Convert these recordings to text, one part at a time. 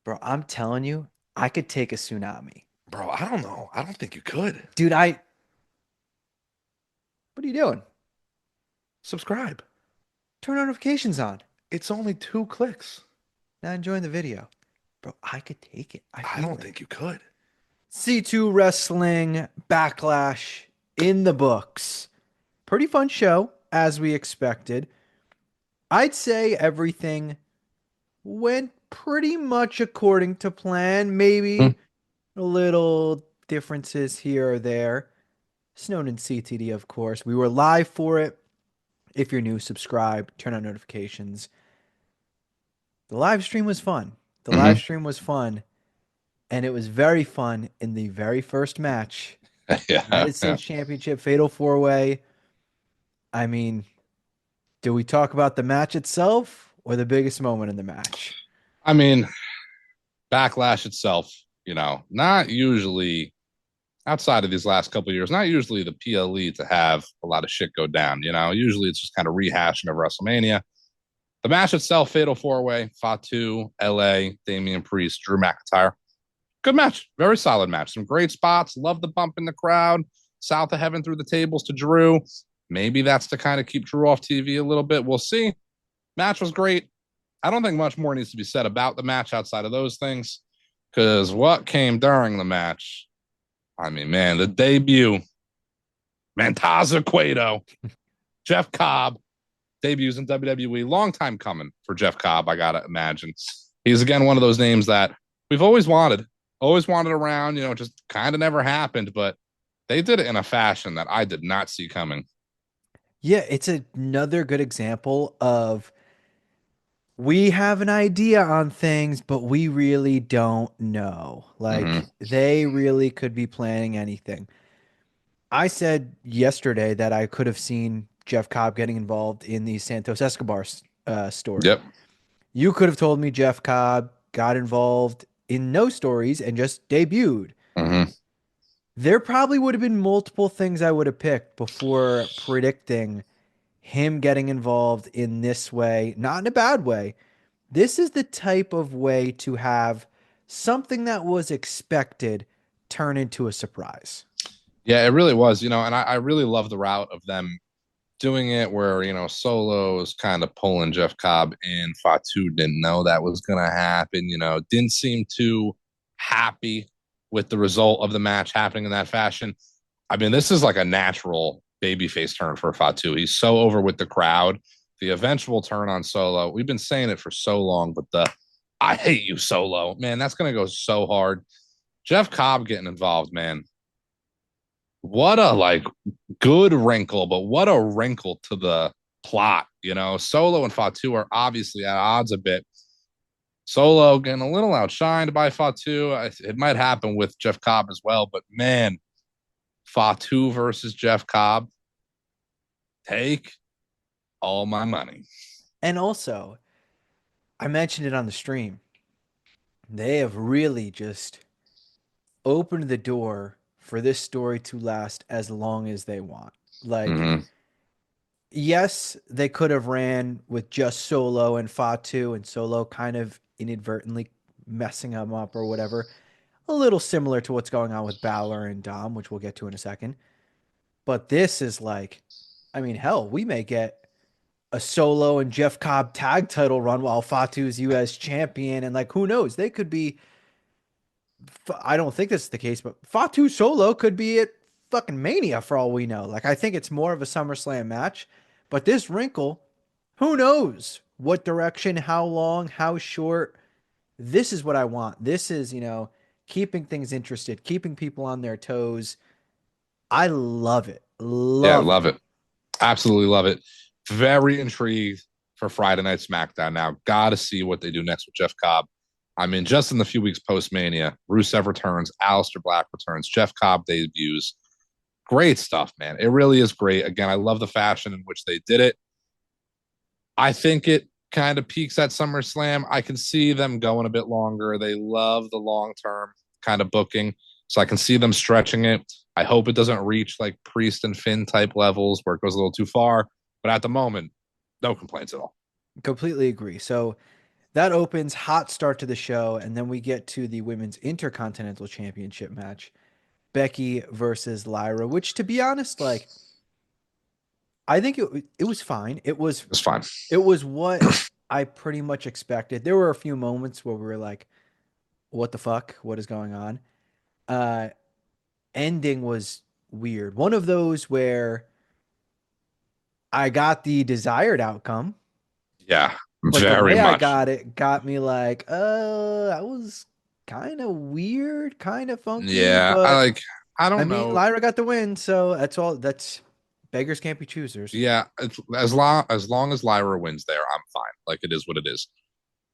Bro, I'm telling you, I could take a tsunami. Bro, I don't know. I don't think you could. Dude, what are you doing? Subscribe. Turn notifications on. It's only 2 clicks. Now enjoying the video. Bro, I could take it. I I feel don't it. think you could. C2 Wrestling Backlash in the books. Pretty fun show, as we expected. I'd say everything went pretty much according to plan. Mm. Maybe a little differences here or there. Snowden CTD, of course. We were live for it. If you're new, subscribe, turn on notifications. The live stream was fun. The live Hmm. stream was fun, and it was very fun in the very first match. Yeah, United yeah. States Championship Fatal 4-Way. I mean, do we talk about the match itself or the biggest moment in the match? I mean, Backlash itself, not usually outside of these last couple of years, not usually the PLE to have a lot of shit go down. Usually it's just kind of rehashing of WrestleMania. The match itself, Fatal Four Way, Fatu, LA, Damian Priest, Drew McIntyre. Good match. Very solid match. Some great spots. Love the bump in the crowd. South of heaven through the tables to Drew. Maybe that's to kind of keep Drew off TV a little bit. We'll see. Match was great. I don't think much more needs to be said about the match outside of those things. Because what came during the match, I mean, man, the debut, Mantaza Cueto, Jeff Cobb, debuts in WWE. Long time coming for Jeff Cobb, I got to imagine. He's, again, one of those names that we've always wanted around, just kind of never happened. But they did it in a fashion that I did not see coming. Yeah, it's another good example of we have an idea on things, but we really don't know. Mm-hmm. Like, they really could be planning anything. I said yesterday that I could have seen Jeff Cobb getting involved in the Santos Escobar story. Yep. You could have told me Jeff Cobb got involved in no stories and just debuted. Mm-hmm. There probably would have been multiple things I would have picked before predicting him getting involved in this way, not in a bad way. This is the type of way to have something that was expected turn into a surprise. Yeah, it really was, and I really love the route of them doing it where, Solo is kind of pulling Jeff Cobb in. Fatu didn't know that was going to happen, didn't seem too happy with the result of the match happening in that fashion. I mean, this is like a natural babyface turn for Fatu. He's so over with the crowd. The eventual turn on Solo, we've been saying it for so long, but the I hate you, Solo, man, that's going to go so hard. Jeff Cobb getting involved, man. What a good wrinkle, but what a wrinkle to the plot. Solo and Fatu are obviously at odds a bit. Solo getting a little outshined by Fatu. It might happen with Jeff Cobb as well, but man, Fatu versus Jeff Cobb, take all my money. And also, I mentioned it on the stream. They have really just opened the door for this story to last as long as they want. Like, Mm-hmm. yes, they could have ran with just Solo and Fatu and Solo kind of inadvertently messing him up or whatever. A little similar to what's going on with Balor and Dom, which we'll get to in a second. But this is like, I mean, hell, we may get a Solo and Jeff Cobb tag title run while Fatu's US champion. And like, who knows? They could be, I don't think this is the case, but Fatu Solo could be at fucking Mania for all we know. Like, I think it's more of a SummerSlam match. But this wrinkle, who knows what direction, how long, how short. This is what I want. This is, keeping things interested, keeping people on their toes. I love it. Yeah, Love love it. it. Absolutely love it. Very intrigued for Friday Night SmackDown now. Got to see what they do next with Jeff Cobb. I mean, just in the few weeks post Mania, Rusev returns, Aleister Black returns, Jeff Cobb debuts. Great stuff, man. It really is great. Again, I love the fashion in which they did it. I think it kind of peaks at SummerSlam. I can see them going a bit longer. They love the long term kind of booking. So I can see them stretching it. I hope it doesn't reach like Priest and Finn type levels where it goes a little too far. But at the moment, no complaints at all. Completely agree. So that opens hot start to the show, and then we get to the women's intercontinental championship match, Becky versus Lyra. Which, to be honest, like I think it was fine. It's fine. It was what I pretty much expected. There were a few moments where we were like, "What the fuck? What is going on?" Uh, Ending was weird. One of those where I got the desired outcome, Yeah, but the very way I much. got it got me like, that was kind of weird, kind of funky. Yeah, But I I don't mean, know. Lyra got the win, so that's all. That's beggars can't be choosers. Yeah, as long as Lyra wins there, I'm fine. Like it is what it is.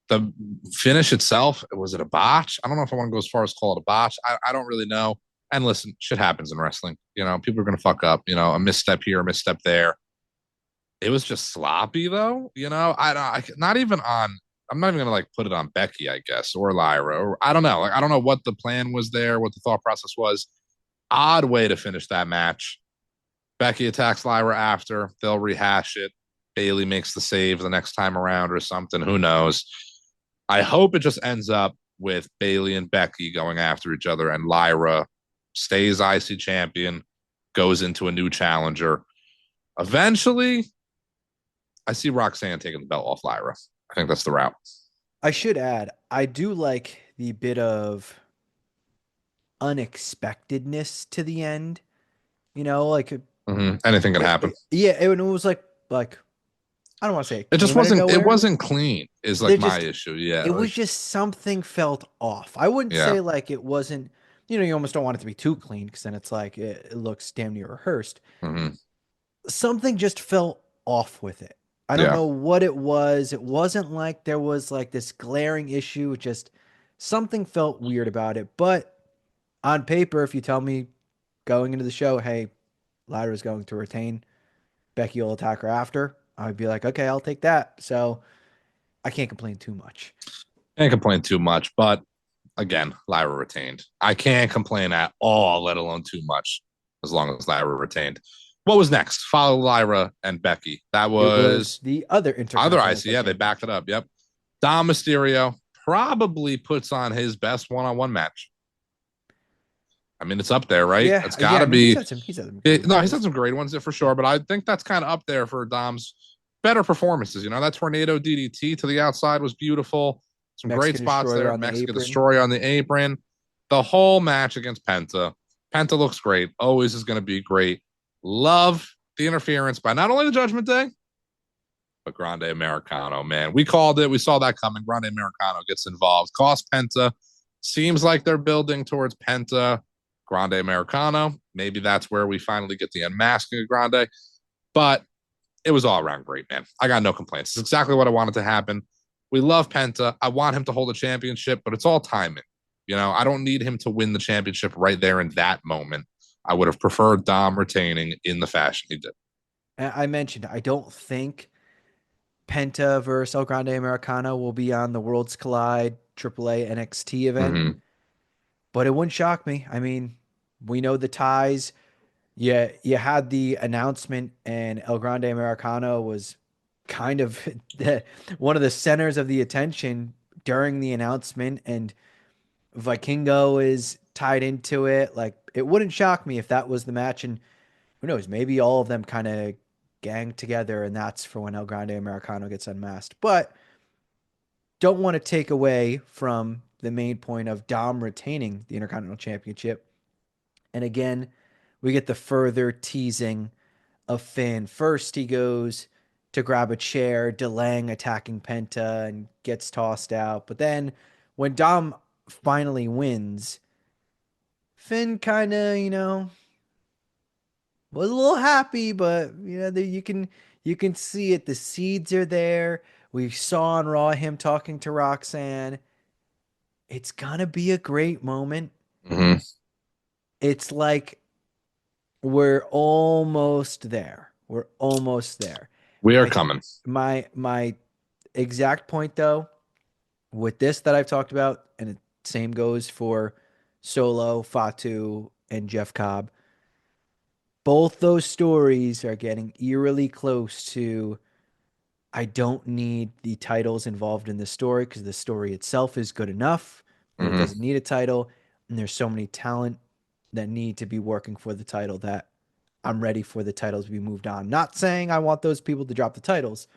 The finish itself, was it a botch? I don't know if I want to go as far as call it a botch. I don't really know. And listen, shit happens in wrestling. People are gonna fuck up. A misstep here, a misstep there. It was just sloppy though. Not even on. I'm not even gonna like put it on Becky, I guess, or Lyra, or I don't know. Like I don't know what the plan was there, what the thought process was. Odd way to finish that match. Becky attacks Lyra after. They'll rehash it. Bailey makes the save the next time around or something. Who knows? I hope it just ends up with Bailey and Becky going after each other, and Lyra stays IC champion, goes into a new challenger. Eventually, I see Roxanne taking the belt off Lyra. I think that's the route. I should add, I do like the bit of unexpectedness to the end. Like Anything could happen. yeah, it was like I don't want to say it It just came out of wasn't. It nowhere. wasn't clean. Is There like my just issue. Yeah. it was Like just something felt off. I wouldn't yeah. say like it wasn't. You almost don't want it to be too clean because then it's like it looks damn near rehearsed. hmm Something just felt off with it. I don't Yeah. know what it was. It wasn't like there was like this glaring issue. It just something felt weird about it. But on paper, if you tell me going into the show, hey, Lyra's going to retain, Becky will attack her after, I'd be like, okay, I'll take that. So I can't complain too much. Can't complain too much, but again, Lyra retained. I can't complain at all, let alone too much, as long as Lyra retained. What was next? Follow Lyra and Becky. That It was was the other other IC. Intercontinental Yeah, they backed it Championship. up. Yep. Dom Mysterio probably puts on his best one-on-one match. I mean, it's up there, right? Yeah, It's got yeah. I to mean, be. he's had some great No, he's had matches. some great ones there for sure, but I think that's kind of up there for Dom's better performances. That tornado DDT to the outside was beautiful. Some great Mexican spots Destroyer there. on the Mexican apron. Destroyer on the apron. The whole match against Penta. Penta looks great. Always is going to be great. Love the interference by not only the Judgment Day, but Grande Americano, man. We called it. We saw that coming. Grande Americano gets involved. Cost Penta. Seems like they're building towards Penta. Grande Americano. Maybe that's where we finally get the unmasking of Grande. But it was all around great, man. I got no complaints. It's exactly what I wanted to happen. We love Penta. I want him to hold a championship, but it's all timing. I don't need him to win the championship right there in that moment. I would have preferred Dom retaining in the fashion he did. I mentioned I don't think Penta versus El Grande Americano will be on the Worlds Collide AAA NXT event, Mm-hmm. but it wouldn't shock me. I mean, we know the ties. Yeah, you had the announcement, and El Grande Americano was kind of one of the centers of the attention during the announcement, and Vikingo is tied into it. Like, it wouldn't shock me if that was the match, and who knows, maybe all of them kind of gang together, and that's for when El Grande Americano gets unmasked. But don't want to take away from the main point of Dom retaining the Intercontinental Championship. And again, we get the further teasing of Finn. First, he goes to grab a chair, delaying attacking Penta and gets tossed out. But then when Dom finally wins, Finn kind of, was a little happy, but you can see it. The seeds are there. We saw on Raw him talking to Roxanne. It's gonna be a great moment. Mm-hmm. It's like we're almost there. We're almost there. We are I coming. my exact point though with this that I've talked about, and the same goes for Solo, Fatu, and Jeff Cobb. Both those stories are getting eerily close to I don't need the titles involved in the story because the story itself is good enough that it Hmm. doesn't need a title. And there's so many talent that need to be working for the title that I'm ready for the titles to be moved on. Not saying I want those people to drop the titles,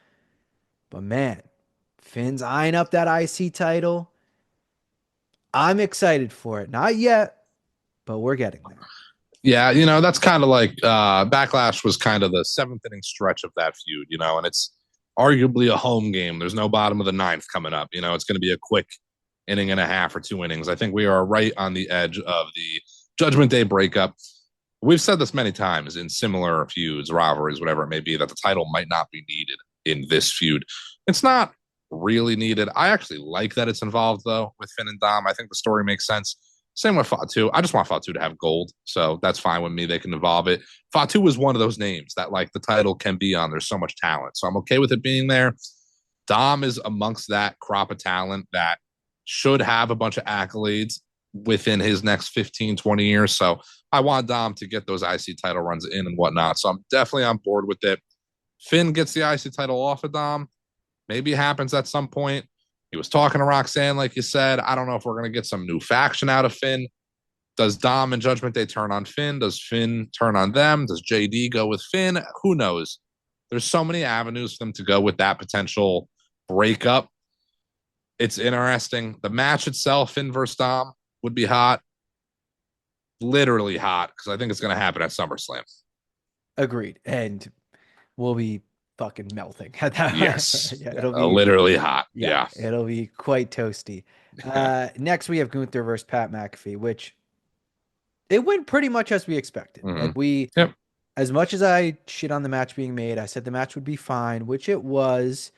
but man, Finn's eyeing up that IC title. I'm excited for it. Not yet, but we're getting there. Yeah, that's kind of like Backlash was kind of the seventh inning stretch of that feud, and it's arguably a home game. There's no bottom of the ninth coming up. It's going to be a quick inning and a half or 2 innings. I think we are right on the edge of the Judgment Day breakup. We've said this many times in similar feuds, rivalries, whatever it may be, that the title might not be needed in this feud. It's not really needed. I actually like that it's involved, though, with Finn and Dom. I think the story makes sense. Same with Fatu. I just want Fatu to have gold, so that's fine with me. They can involve it. Fatu was one of those names that, like, the title can be on. There's so much talent, so I'm okay with it being there. Dom is amongst that crop of talent that should have a bunch of accolades within his next 15, 20 years. So I want Dom to get those IC title runs in and whatnot. So I'm definitely on board with it. Finn gets the IC title off of Dom. Maybe it happens at some point. He was talking to Roxanne, like you said. I don't know if we're going to get some new faction out of Finn. Does Dom and Judgment Day turn on Finn? Does Finn turn on them? Does JD go with Finn? Who knows? There's so many avenues for them to go with that potential breakup. It's interesting. The match itself, Finn versus Dom, would be hot. Literally hot, because I think it's going to happen at SummerSlam. Agreed. And we'll be fucking melting at that. Yes. Yeah, Yeah. it'll be Literally hot. yeah, Yeah. it'll be quite toasty. Next we have Gunther versus Pat McAfee, which it went pretty much as we expected. Mm-hmm. Like we Yep. as much as I shit on the match being made, I said the match would be fine, which it was.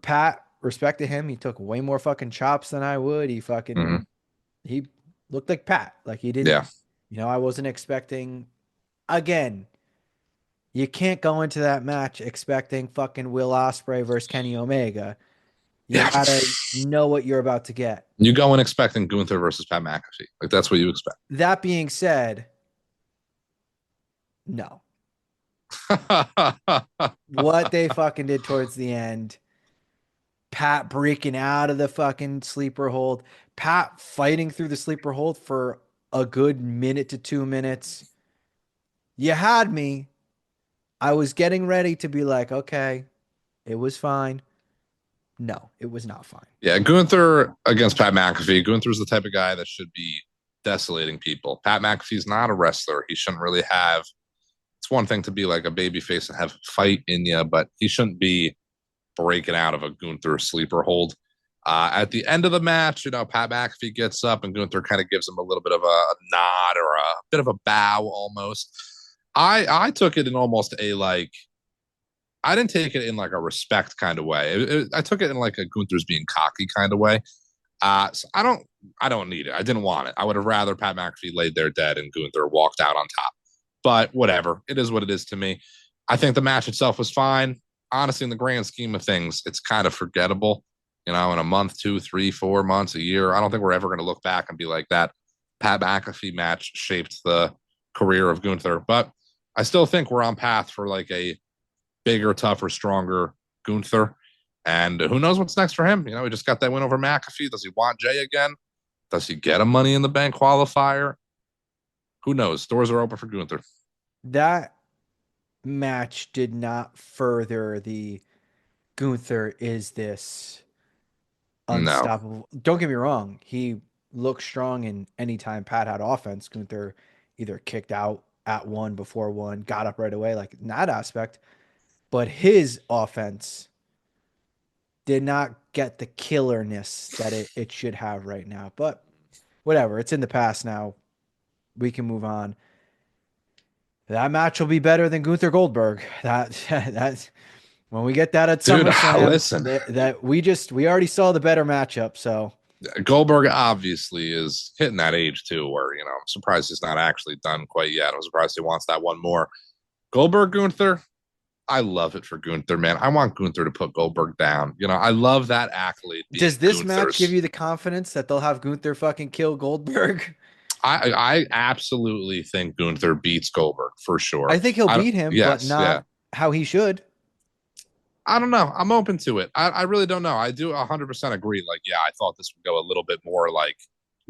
Pat, respect to him, he took way more fucking chops than I would. Mm-hmm. He looked like Pat. Like he didn't, Yeah. I wasn't expecting again. You can't go into that match expecting fucking Will Ospreay versus Kenny Omega. You Yeah. gotta know what you're about to get. You go in expecting Gunther versus Pat McAfee. Like, that's what you expect. That being said, no. What they fucking did towards the end, Pat breaking out of the fucking sleeper hold, Pat fighting through the sleeper hold for a good minute to 2 minutes. You had me. I was getting ready to be like, okay, it was fine. No, it was not fine. Yeah, Gunther against Pat McAfee. Gunther's the type of guy that should be desolating people. Pat McAfee's not a wrestler. He shouldn't really have. It's one thing to be like a babyface and have fight in you, but he shouldn't be breaking out of a Gunther sleeper hold. At the end of the match, Pat McAfee gets up and Gunther kind of gives him a little bit of a nod or a bit of a bow almost. I took it in almost a like I didn't take it in like a respect kind of way. I took it in like a Gunther's being cocky kind of way. So I don't need it. I didn't want it. I would have rather Pat McAfee laid there dead and Gunther walked out on top. But whatever, it is what it is to me. I think the match itself was fine. Honestly, in the grand scheme of things, it's kind of forgettable. In a month, 2, 3, 4 months, a year, I don't think we're ever going to look back and be like that. Pat McAfee match shaped the career of Gunther, but I still think we're on path for like a bigger, tougher, stronger Gunther. And who knows what's next for him? He just got that win over McAfee. Does he want Jay again? Does he get a Money in the Bank qualifier? Who knows? Doors are open for Gunther. That match did not further the Gunther is this No. unstoppable. Don't get me wrong. He looked strong in any time Pat had offense. Gunther either kicked out at one before one, got up right away, like in that aspect. But his offense did not get the killerness that it should have right now. But whatever, it's in the past now. We can move on. That match will be better than Gunther Goldberg. That's when we get that at Dude, SummerSlam. listen. That we already saw the better matchup. So Goldberg obviously is hitting that age too, where I'm surprised he's not actually done quite yet. I'm surprised he wants that one more. Goldberg Gunther, I love it for Gunther, man. I want Gunther to put Goldberg down. I love that accolade. does this Gunther's. match give you the confidence that they'll have Gunther fucking kill Goldberg? I absolutely think Gunther beats Goldberg for sure. I think he'll beat him, but Yes, yeah. not how he should. I don't know. I'm open to it. I really don't know. I do 100% agree. Like, yeah, I thought this would go a little bit more like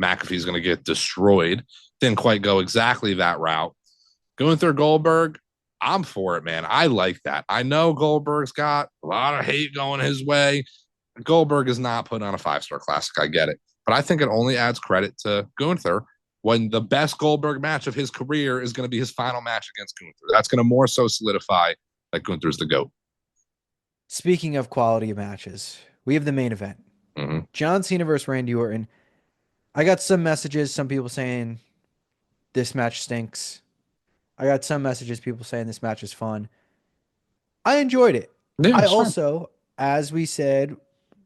McAfee's going to get destroyed. Didn't quite go exactly that route. Going through Goldberg, I'm for it, man. I like that. I know Goldberg's got a lot of hate going his way. Goldberg is not put on a 5-star classic. I get it. But I think it only adds credit to Gunther when the best Goldberg match of his career is going to be his final match against Gunther. That's going to more so solidify that Gunther's the GOAT. Speaking of quality of matches, we have the main event. Mm-hmm. John Cena versus Randy Orton. I got some messages, some people saying this match stinks. I got some messages, people saying this match is fun. I enjoyed it. Yeah, I it's fine. also, as we said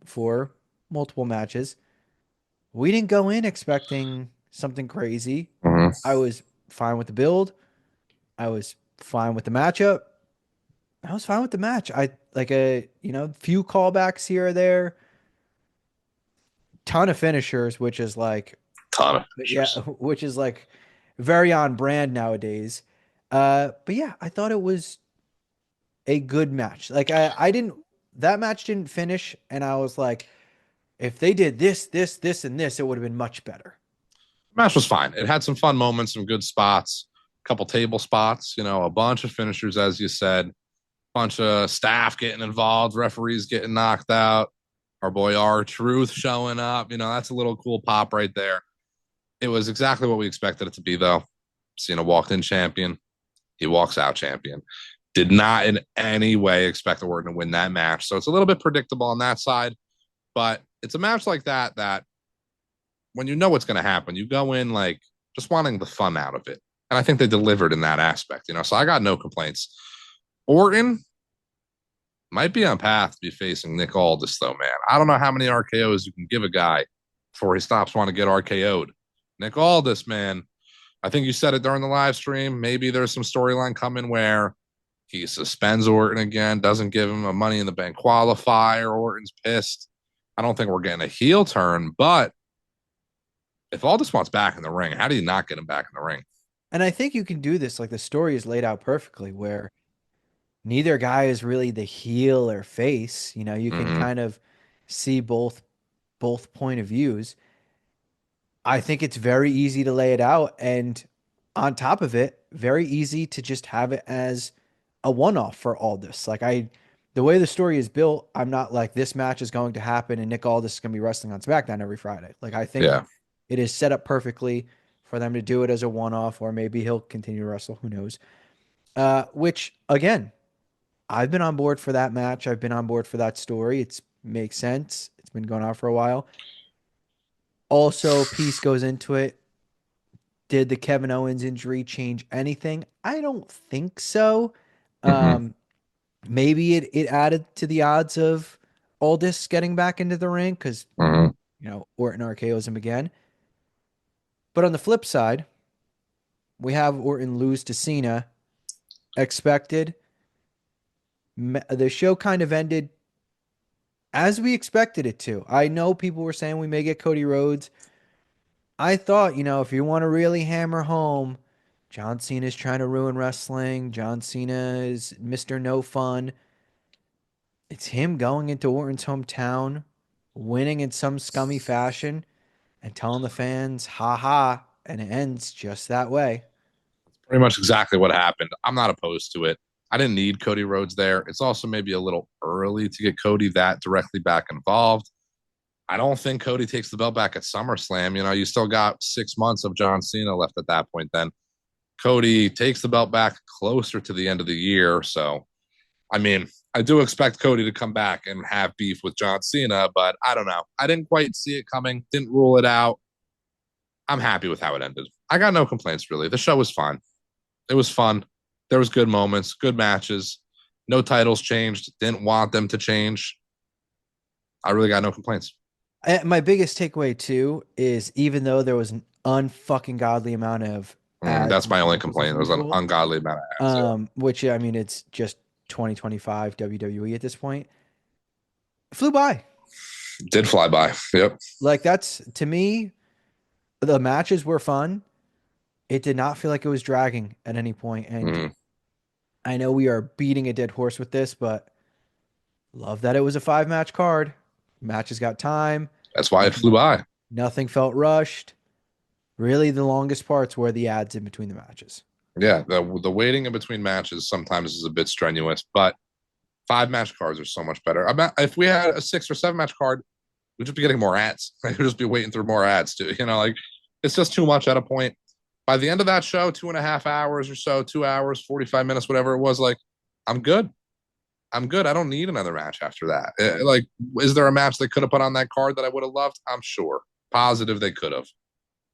for multiple matches, we didn't go in expecting something crazy. Mm-hmm. I was fine with the build. I was fine with the matchup. I was fine with the match. I like a, few callbacks here or there, ton of finishers, which is like, Ton of yeah, finishers. which is like very on brand nowadays. But yeah, I thought it was a good match. Like I didn't that match didn't finish, and I was like, if they did this, this, this, and this, it would have been much better. The match was fine. It had some fun moments, some good spots, a couple table spots, a bunch of finishers, as you said, bunch of staff getting involved, referees getting knocked out, our boy R Truth showing up. That's a little cool pop right there. It was exactly what we expected it to be, though. Cena walked in champion. He walks out champion. Did not in any way expect Orton to win that match. So it's a little bit predictable on that side. But it's a match like that when you know what's going to happen, you go in like just wanting the fun out of it. And I think they delivered in that aspect. So I got no complaints. Orton might be on path to be facing Nick Aldis, though, man. I don't know how many RKOs you can give a guy before he stops wanting to get RKO'd. Nick Aldis, man, I think you said it during the live stream. Maybe there's some storyline coming where he suspends Orton again, doesn't give him a Money in the Bank qualifier. Orton's pissed. I don't think we're getting a heel turn, but if Aldis wants back in the ring, how do you not get him back in the ring? And I think you can do this. Like the story is laid out perfectly, where neither guy is really the heel or face. You can Mm-hmm. kind of see both point of views. I think it's very easy to lay it out, and on top of it, very easy to just have it as a one-off for Aldis. The way the story is built, I'm not like this match is going to happen and Nick Aldis is going to be wrestling on SmackDown every Friday. Like I think Yeah. it is set up perfectly for them to do it as a one-off, or maybe he'll continue to wrestle. Who knows? Which again, I've been on board for that match. I've been on board for that story. It's makes sense. It's been going on for a while. Also, Peace goes into it. Did the Kevin Owens injury change anything? I don't think so. Mm-hmm. Um, maybe it added to the odds of Aldis getting back into the ring because, Mm-hmm. Orton RKO's him again. But on the flip side, we have Orton lose to Cena. Expected. The show kind of ended as we expected it to. I know people were saying we may get Cody Rhodes. I thought, if you want to really hammer home, John Cena is trying to ruin wrestling. John Cena is Mr. No Fun. It's him going into Orton's hometown, winning in some scummy fashion, and telling the fans, ha ha, and it ends just that way. Pretty much exactly what happened. I'm not opposed to it. I didn't need Cody Rhodes there. It's also maybe a little early to get Cody that directly back involved. I don't think Cody takes the belt back at SummerSlam. You still got 6 months of John Cena left at that point. Then Cody takes the belt back closer to the end of the year. So, I mean, I do expect Cody to come back and have beef with John Cena, but I don't know. I didn't quite see it coming, didn't rule it out. I'm happy with how it ended. I got no complaints, really. The show was fine. It was fun. There was good moments, good matches. No titles changed. Didn't want them to change. I really got no complaints. My biggest takeaway too is even though there was an unfucking godly amount of ads That's and my only commercials as complaint. It was an usual, ungodly amount of ads. Yeah. which I mean it's just 2025 WWE at this point. Flew by. Did fly by. Yep. Like that's to me, the matches were fun. It did not feel like it was dragging at any point. And Mm. I know we are beating a dead horse with this, but Love that it was a 5 match card. Matches got time. That's why it flew Nothing, by. nothing felt rushed. Really, the longest parts were the ads in between the matches. Yeah, the waiting in between matches sometimes is a bit strenuous, but 5 match cards are so much better. If we had a 6 or 7 match card, we'd just be getting more ads. We'd just be waiting through more ads too. Like it's just too much at a point. By the end of that show, 2.5 hours or so, 2 hours, 45 minutes, whatever it was, like I'm good. I'm good. I don't need another match after that. Like, is there a match they could have put on that card that I would have loved? I'm sure. Positive they could have.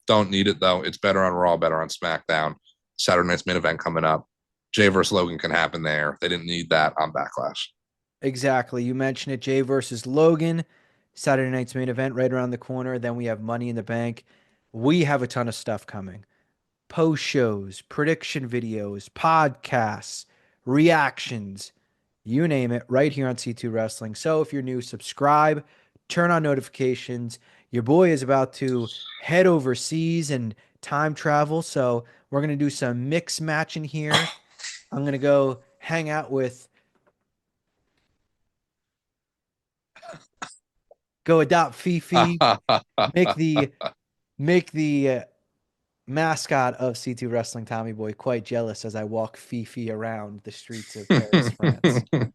Don't need it though. It's better on Raw, better on SmackDown. Saturday night's main event coming up. Jay versus Logan can happen there. They didn't need that on Backlash. Exactly. You mentioned it. Jay versus Logan. Saturday night's main event right around the corner. Then we have Money in the Bank. We have a ton of stuff coming. Post shows, prediction videos, podcasts, reactions, you name it, right here on C2 Wrestling. So if you're new, subscribe, turn on notifications. Your boy is about to head overseas and time travel. So we're going to do some mix matching here. I'm going to go hang out with, go adopt Fifi, make the, make the mascot of C2 Wrestling, Tommy Boy, quite jealous as I walk Fifi around the streets of Paris, France.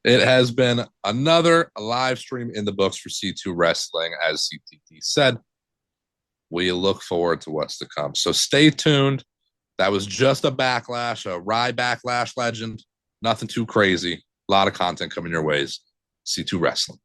It has been another live stream in the books for C2 Wrestling, as CTT said. We look forward to what's to come. So stay tuned. That was just a backlash, a Rye Backlash legend. Nothing too crazy. A lot of content coming your ways. C2 Wrestling.